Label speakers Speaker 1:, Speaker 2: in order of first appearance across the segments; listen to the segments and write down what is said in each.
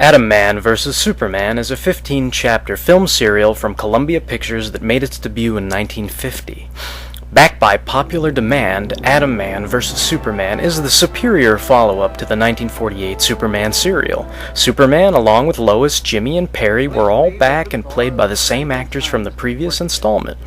Speaker 1: Atom Man vs. Superman is a 15-chapter film serial from Columbia Pictures that made its debut in 1950. Backed by popular demand, Atom Man vs. Superman is the superior follow-up to the 1948 Superman serial. Superman, along with Lois, Jimmy, and Perry, were all back and played by the same actors from the previous installment.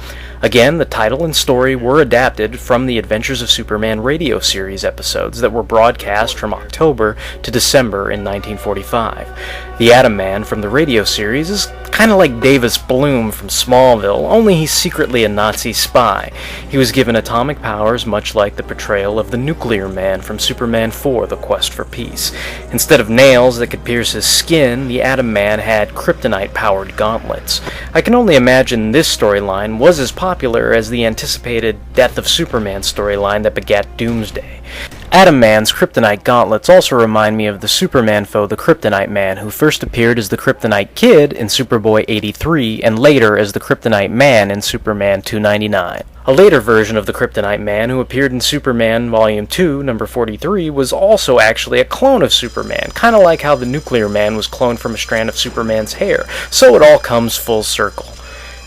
Speaker 1: Again, the title and story were adapted from the Adventures of Superman radio series episodes that were broadcast from October to December in 1945. The Atom Man from the radio series is kind of like Davis Bloom from Smallville, only he's secretly a Nazi spy. He was given atomic powers much like the portrayal of the Nuclear Man from Superman 4: The Quest for Peace. Instead of nails that could pierce his skin, the Atom Man had kryptonite-powered gauntlets. I can only imagine this storyline was as popular as the anticipated Death of Superman storyline that begat Doomsday. Atom Man's kryptonite gauntlets also remind me of the Superman foe, the Kryptonite Man, who first appeared as the Kryptonite Kid in Superboy 83 and later as the Kryptonite Man in Superman 299. A later version of the Kryptonite Man, who appeared in Superman Volume 2, number 43, was also actually a clone of Superman, kind of like how the Nuclear Man was cloned from a strand of Superman's hair, so it all comes full circle.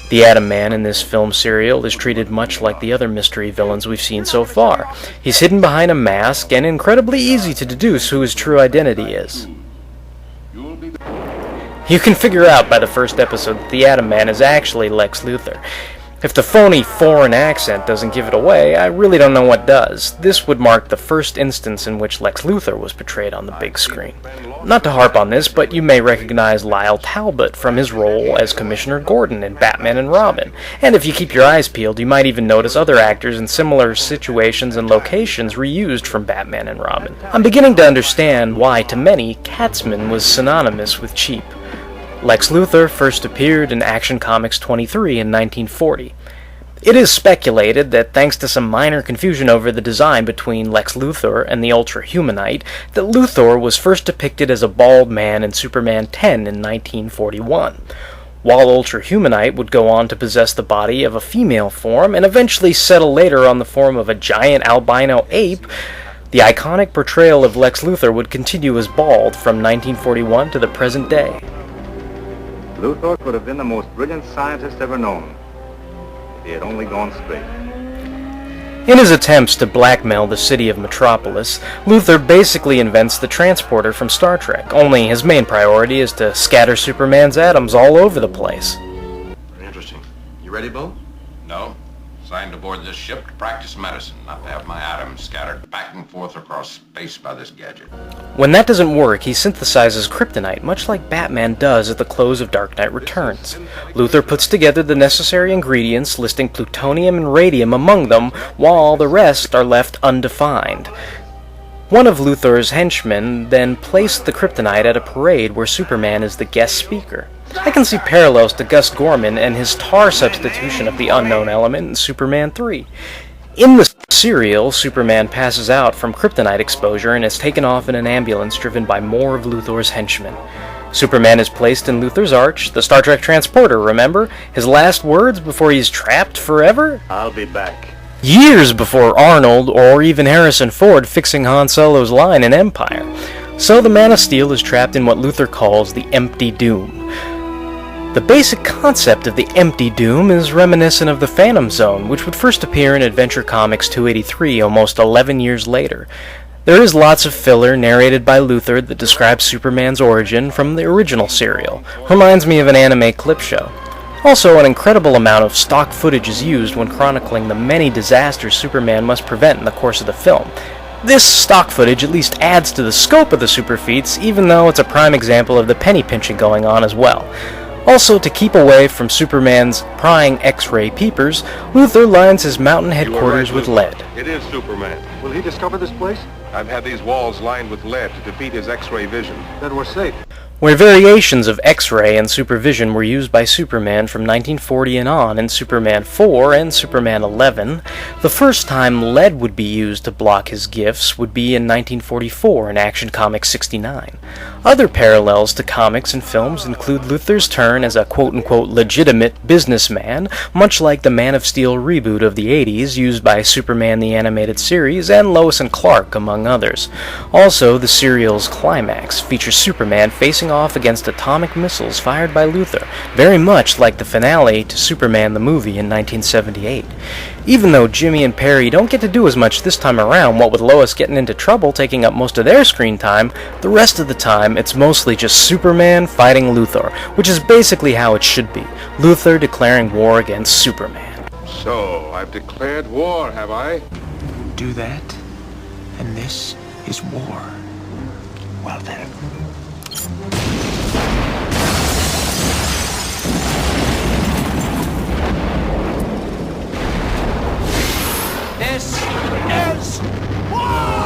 Speaker 1: The Atom Man in this film serial is treated much like the other mystery villains we've seen so far. He's hidden behind a mask and incredibly easy to deduce who his true identity is. You can figure out by the first episode that the Atom Man is actually Lex Luthor. If the phony foreign accent doesn't give it away, I really don't know what does. This would mark the first instance in which Lex Luthor was portrayed on the big screen. Not to harp on this, but you may recognize Lyle Talbot from his role as Commissioner Gordon in Batman and Robin. And if you keep your eyes peeled, you might even notice other actors in similar situations and locations reused from Batman and Robin. I'm beginning to understand why, to many, Catsman was synonymous with cheap. Lex Luthor first appeared in Action Comics 23 in 1940. It is speculated that thanks to some minor confusion over the design between Lex Luthor and the Ultra-Humanite, that Luthor was first depicted as a bald man in Superman 10 in 1941. While Ultra-Humanite would go on to possess the body of a female form and eventually settle later on the form of a giant albino ape, the iconic portrayal of Lex Luthor would continue as bald from 1941 to the present day.
Speaker 2: Luthor could have been the most brilliant scientist ever known, if he had only gone straight.
Speaker 1: In his attempts to blackmail the city of Metropolis, Luthor basically invents the transporter from Star Trek, only his main priority is to scatter Superman's atoms all over the place.
Speaker 3: Very interesting. You ready, Bo?
Speaker 4: No. Signed aboard this ship to practice medicine, not to have my atoms scattered back and forth across space by this gadget.
Speaker 1: When that doesn't work, he synthesizes kryptonite, much like Batman does at the close of Dark Knight Returns. Luthor puts together the necessary ingredients, listing plutonium and radium among them, while the rest are left undefined. One of Luthor's henchmen then placed the kryptonite at a parade where Superman is the guest speaker. I can see parallels to Gus Gorman and his tar substitution of the unknown element in Superman 3. In the serial, Superman passes out from kryptonite exposure and is taken off in an ambulance driven by more of Luthor's henchmen. Superman is placed in Luthor's Arch, the Star Trek transporter, remember? His last words before he's trapped forever?
Speaker 2: I'll be back.
Speaker 1: Years before Arnold or even Harrison Ford fixing Han Solo's line in Empire. So the Man of Steel is trapped in what Luthor calls the Empty Doom. The basic concept of the Empty Doom is reminiscent of the Phantom Zone, which would first appear in Adventure Comics 283 almost 11 years later. There is lots of filler narrated by Luthor that describes Superman's origin from the original serial. Reminds me of an anime clip show. Also, an incredible amount of stock footage is used when chronicling the many disasters Superman must prevent in the course of the film. This stock footage at least adds to the scope of the super feats, even though it's a prime example of the penny pinching going on as well. Also, to keep away from Superman's prying X-ray peepers, Luthor lines his mountain headquarters with lead.
Speaker 5: It is Superman.
Speaker 2: Will he discover this place?
Speaker 5: I've had these walls lined with lead to defeat his X-ray vision.
Speaker 2: Then we're safe.
Speaker 1: Where variations of X-ray and supervision were used by Superman from 1940 and on in Superman 4 and Superman 11, the first time lead would be used to block his gifts would be in 1944 in Action Comics 69. Other parallels to comics and films include Luthor's turn as a quote-unquote legitimate businessman, much like the Man of Steel reboot of the 80s used by Superman the Animated Series and Lois and Clark, among others. Also, the serial's climax features Superman facing facing off against atomic missiles fired by Luthor, very much like the finale to Superman the movie in 1978. Even though Jimmy and Perry don't get to do as much this time around, what with Lois getting into trouble taking up most of their screen time, the rest of the time it's mostly just Superman fighting Luthor, which is basically how it should be. Luthor declaring war against Superman.
Speaker 5: So, I've declared war, have I?
Speaker 6: Do that, and this is war. Well then. This is war!